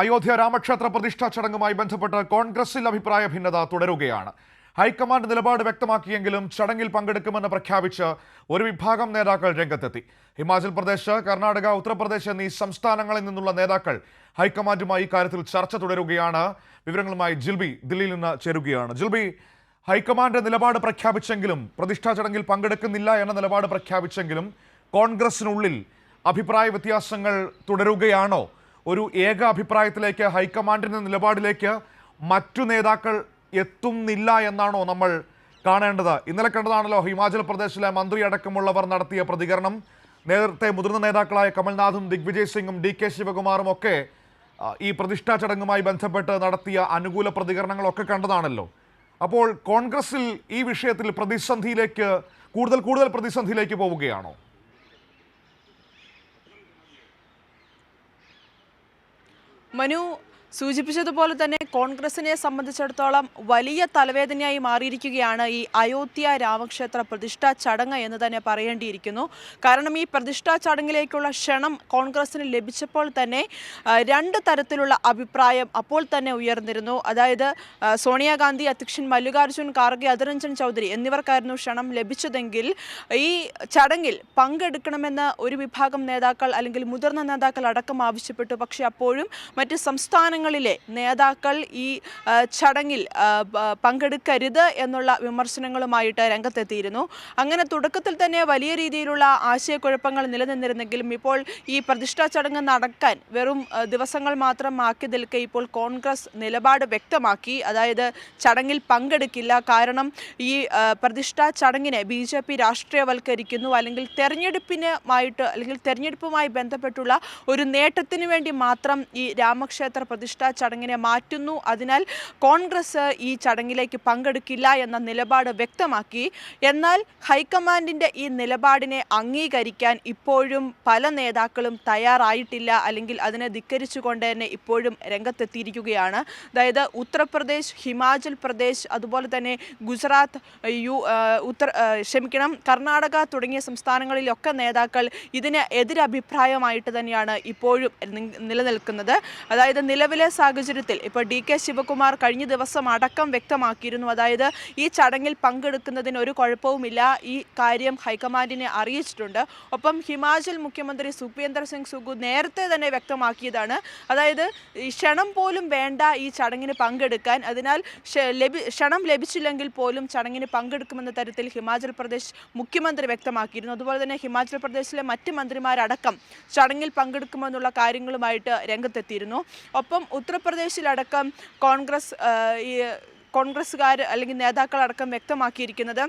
അയോധ്യ രാമക്ഷേത്ര പ്രതിഷ്ഠാ ചടങ്ങുമായി ബന്ധപ്പെട്ട് കോൺഗ്രസിൽ അഭിപ്രായ ഭിന്നത തുടരുകയാണ്. ഹൈക്കമാൻഡ് നിലപാട് വ്യക്തമാക്കിയെങ്കിലും ചടങ്ങിൽ പങ്കെടുക്കുമെന്ന് പ്രഖ്യാപിച്ച് ഒരു വിഭാഗം നേതാക്കൾ രംഗത്തെത്തി. ഹിമാചൽ പ്രദേശ്, കർണാടക, ഉത്തർപ്രദേശ് എന്നീ സംസ്ഥാനങ്ങളിൽ നിന്നുള്ള നേതാക്കൾ ഹൈക്കമാൻഡുമായി ഇക്കാര്യത്തിൽ ചർച്ച തുടരുകയാണ്. വിവരങ്ങളുമായി ജിൽബി ദില്ലിയിൽ നിന്ന് ചേരുകയാണ്. ജിൽബി, ഹൈക്കമാൻഡ് നിലപാട് പ്രഖ്യാപിച്ചെങ്കിലും, പ്രതിഷ്ഠാ ചടങ്ങിൽ പങ്കെടുക്കുന്നില്ല എന്ന നിലപാട് പ്രഖ്യാപിച്ചെങ്കിലും കോൺഗ്രസിനുള്ളിൽ അഭിപ്രായ വ്യത്യാസങ്ങൾ തുടരുകയാണോ? ഒരു ഏക അഭിപ്രായത്തിലേക്ക്, ഹൈക്കമാൻഡിന്റെ നിലപാടിലേക്ക് മറ്റു നേതാക്കൾ എത്തുന്നില്ല എന്നാണോ നമ്മൾ കാണേണ്ടത്? ഇന്നലെ കണ്ടതാണല്ലോ ഹിമാചൽ പ്രദേശിലെ മന്ത്രി അടക്കമുള്ളവർ നടത്തിയ പ്രതികരണം. നേരത്തെ മുതിർന്ന നേതാക്കളായ കമൽനാഥും ദിഗ്വിജയ് സിംഗും DK ശിവകുമാറും ഒക്കെ ഈ പ്രതിഷ്ഠാ ചടങ്ങുമായി ബന്ധപ്പെട്ട് നടത്തിയ അനുകൂല പ്രതികരണങ്ങളൊക്കെ കണ്ടതാണല്ലോ. അപ്പോൾ കോൺഗ്രസിൽ ഈ വിഷയത്തിൽ പ്രതിസന്ധിയിലേക്ക് കൂടുതൽ പ്രതിസന്ധിയിലേക്ക് പോവുകയാണോ? മനു സൂചിപ്പിച്ചതുപോലെ തന്നെ കോൺഗ്രസിനെ സംബന്ധിച്ചിടത്തോളം വലിയ തലവേദനയായി മാറിയിരിക്കുകയാണ് ഈ അയോധ്യ രാമക്ഷേത്ര പ്രതിഷ്ഠാ ചടങ്ങ് എന്ന് തന്നെ പറയേണ്ടിയിരിക്കുന്നു. കാരണം ഈ പ്രതിഷ്ഠാ ചടങ്ങിലേക്കുള്ള ക്ഷണം കോൺഗ്രസിന് ലഭിച്ചപ്പോൾ തന്നെ രണ്ട് തരത്തിലുള്ള അഭിപ്രായം അപ്പോൾ തന്നെ ഉയർന്നിരുന്നു. അതായത് സോണിയാഗാന്ധി, അധ്യക്ഷൻ മല്ലികാർജ്ജുൻ ഖാർഗെ, അധിർ രഞ്ജൻ ചൗധരി എന്നിവർക്കായിരുന്നു ക്ഷണം ലഭിച്ചതെങ്കിൽ ഈ ചടങ്ങിൽ പങ്കെടുക്കണമെന്ന് ഒരു വിഭാഗം നേതാക്കൾ അല്ലെങ്കിൽ മുതിർന്ന നേതാക്കൾ അടക്കം ആവശ്യപ്പെട്ടു. പക്ഷേ അപ്പോഴും മറ്റ് സംസ്ഥാനങ്ങളിലെ നേതാക്കൾ ഈ ചടങ്ങിൽ പങ്കെടുക്കരുത് എന്നുള്ള വിമർശനങ്ങളുമായിട്ട് രംഗത്തെത്തിയിരുന്നു. അങ്ങനെ തുടക്കത്തിൽ തന്നെ വലിയ രീതിയിലുള്ള ആശയക്കുഴപ്പങ്ങൾ നിലനിന്നിരുന്നെങ്കിലും ഇപ്പോൾ ഈ പ്രതിഷ്ഠാ ചടങ്ങ് നടക്കാൻ വെറും ദിവസങ്ങൾ മാത്രം ആക്കി നിൽക്കെ ഇപ്പോൾ കോൺഗ്രസ് നിലപാട് വ്യക്തമാക്കി. അതായത് ചടങ്ങിൽ പങ്കെടുക്കില്ല, കാരണം ഈ പ്രതിഷ്ഠാ ചടങ്ങിനെ BJP രാഷ്ട്രീയവൽക്കരിക്കുന്നു, അല്ലെങ്കിൽ തെരഞ്ഞെടുപ്പുമായി ബന്ധപ്പെട്ടുള്ള ഒരു നേട്ടത്തിന് വേണ്ടി മാത്രം ഈ രാമക്ഷേത്ര പ്രതിഷ്ഠാ ചടങ്ങിനെ മാറ്റുന്നു. അതിനാൽ കോൺഗ്രസ് ഈ ചടങ്ങിലേക്ക് പങ്കെടുക്കില്ല എന്ന നിലപാട് വ്യക്തമാക്കി. എന്നാൽ ഹൈക്കമാൻഡിന്റെ ഈ നിലപാടിനെ അംഗീകരിക്കാൻ ഇപ്പോഴും പല നേതാക്കളും തയ്യാറായിട്ടില്ല, അല്ലെങ്കിൽ അതിനെ ധിക്കരിച്ചുകൊണ്ട് തന്നെ ഇപ്പോഴും രംഗത്തെത്തിയിരിക്കുകയാണ്. അതായത് ഉത്തർപ്രദേശ്, ഹിമാചൽ പ്രദേശ്, അതുപോലെ തന്നെ ഗുജറാത്ത്, കർണാടക തുടങ്ങിയ സംസ്ഥാനങ്ങളിലൊക്കെ നേതാക്കൾ ഇതിന് എതിരഭിപ്രായമായിട്ട് തന്നെയാണ് ഇപ്പോഴും നിലനിൽക്കുന്നത്. അതായത് നിലവിലെ സാഹചര്യത്തിൽ ഇപ്പോൾ DK ശിവകുമാർ കഴിഞ്ഞ ദിവസം അടക്കം വ്യക്തമാക്കിയിരുന്നു. അതായത് ഈ ചടങ്ങിൽ പങ്കെടുക്കുന്നതിന് ഒരു കുഴപ്പവുമില്ല, ഈ കാര്യം ഹൈക്കമാൻഡിനെ അറിയിച്ചിട്ടുണ്ട്. ഒപ്പം ഹിമാചൽ മുഖ്യമന്ത്രി സുഖ്വീന്ദർ സിംഗ് സുഖു നേരത്തെ തന്നെ വ്യക്തമാക്കിയതാണ്. അതായത് ഈ ക്ഷണം പോലും വേണ്ട ഈ ചടങ്ങിന് പങ്കെടുക്കാൻ. അതിനാൽ ക്ഷണം ലഭിച്ചില്ലെങ്കിൽ പോലും ചടങ്ങിന് പങ്കെടുക്കുമെന്ന തരത്തിൽ ഹിമാചൽ പ്രദേശ് മുഖ്യമന്ത്രി വ്യക്തമാക്കിയിരുന്നു. അതുപോലെ തന്നെ ഹിമാചൽ പ്രദേശിലെ മറ്റ് മന്ത്രിമാരടക്കം ചടങ്ങിൽ പങ്കെടുക്കുമെന്നുള്ള കാര്യങ്ങളുമായിട്ട് രംഗത്തെത്തിയിരുന്നു. ഒപ്പം ഉത്തർപ്രദേശിലടക്കം കോൺഗ്രസ്സുകാർ അല്ലെങ്കിൽ നേതാക്കളടക്കം വ്യക്തമാക്കിയിരിക്കുന്നത്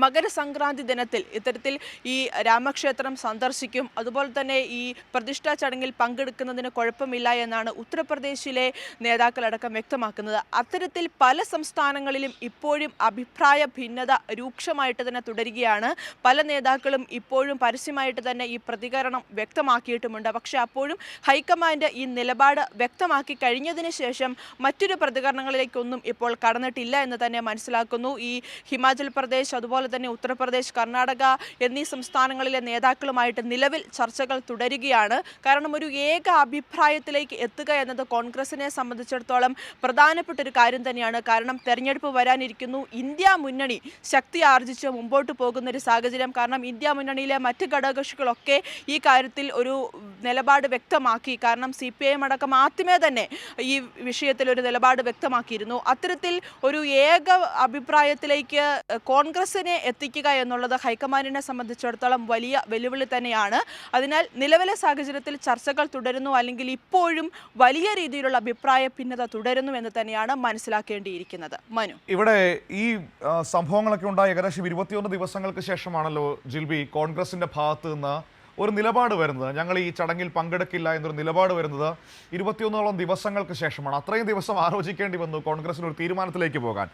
മകരസംക്രാന്തി ദിനത്തിൽ ഇത്തരത്തിൽ ഈ രാമക്ഷേത്രം സന്ദർശിക്കും, അതുപോലെ തന്നെ ഈ പ്രതിഷ്ഠാ ചടങ്ങിൽ പങ്കെടുക്കുന്നതിന് കുഴപ്പമില്ല എന്നാണ് ഉത്തർപ്രദേശിലെ നേതാക്കളടക്കം വ്യക്തമാക്കുന്നത്. അത്തരത്തിൽ പല സംസ്ഥാനങ്ങളിലും ഇപ്പോഴും അഭിപ്രായ ഭിന്നത രൂക്ഷമായിട്ട് തന്നെ തുടരുകയാണ്. പല നേതാക്കളും ഇപ്പോഴും പരസ്യമായിട്ട് തന്നെ ഈ പ്രതികരണം വ്യക്തമാക്കിയിട്ടുമുണ്ട്. പക്ഷേ അപ്പോഴും ഹൈക്കമാൻഡ് ഈ നിലപാട് വ്യക്തമാക്കി കഴിഞ്ഞതിന് ശേഷം മറ്റൊരു പ്രതികരണങ്ങളിലേക്കൊന്നും ഇപ്പോൾ കടന്നിട്ടില്ല എന്ന് തന്നെ മനസ്സിലാക്കുന്നു. ഈ ഹിമാചൽ പ്രദേശ്, അതുപോലെ തന്നെ ഉത്തർപ്രദേശ്, കർണാടക എന്നീ സംസ്ഥാനങ്ങളിലെ നേതാക്കളുമായിട്ട് നിലവിൽ ചർച്ചകൾ തുടരുകയാണ്. കാരണം ഒരു ഏക അഭിപ്രായത്തിലേക്ക് എത്തുക എന്നത് കോൺഗ്രസിനെ സംബന്ധിച്ചിടത്തോളം പ്രധാനപ്പെട്ട ഒരു കാര്യം തന്നെയാണ്. കാരണം തെരഞ്ഞെടുപ്പ് വരാനിരിക്കുന്നു, ഇന്ത്യ മുന്നണി ശക്തി ആർജിച്ച് മുമ്പോട്ട് പോകുന്ന ഒരു സാഹചര്യം. കാരണം ഇന്ത്യ മുന്നണിയിലെ മറ്റ് ഘടകകക്ഷികളൊക്കെ ഈ കാര്യത്തിൽ ഒരു നിലപാട് വ്യക്തമാക്കി. കാരണം CPIM അടക്കം ആദ്യമേ തന്നെ ഈ വിഷയത്തിൽ ഒരു നിലപാട് വ്യക്തമാക്കിയിരുന്നു. അത്തരത്തിൽ ഒരു ഏക അഭിപ്രായത്തിലേക്ക് കോൺഗ്രസിനെ എത്തിക്കുക എന്നുള്ളത് ഹൈക്കമാൻഡിനെ സംബന്ധിച്ചിടത്തോളം വലിയ വെല്ലുവിളി തന്നെയാണ്. അതിനാൽ നിലവിലെ സാഹചര്യത്തിൽ ചർച്ചകൾ തുടരുന്നു, അല്ലെങ്കിൽ ഇപ്പോഴും വലിയ രീതിയിലുള്ള അഭിപ്രായ ഭിന്നത തുടരുന്നു എന്ന് തന്നെയാണ് മനസ്സിലാക്കേണ്ടിയിരിക്കുന്നത്. മനു, ഇവിടെ ഈ സംഭവങ്ങളൊക്കെ ഉണ്ടായ ഏകദേശം 21 ദിവസങ്ങൾക്ക് ശേഷമാണല്ലോ ജിൽബി കോൺഗ്രസിന്റെ ഭാഗത്ത് നിന്ന് ഒരു നിലപാട് വരുന്നത്. ഞങ്ങൾ ഈ ചടങ്ങിൽ പങ്കെടുക്കില്ല എന്നൊരു നിലപാട് വരുന്നത് 21ഓളം ദിവസങ്ങൾക്ക് ശേഷമാണ്. അത്രയും ദിവസം ആലോചിക്കേണ്ടി വന്നു കോൺഗ്രസിന് ഒരു തീരുമാനത്തിലേക്ക് പോകാൻ.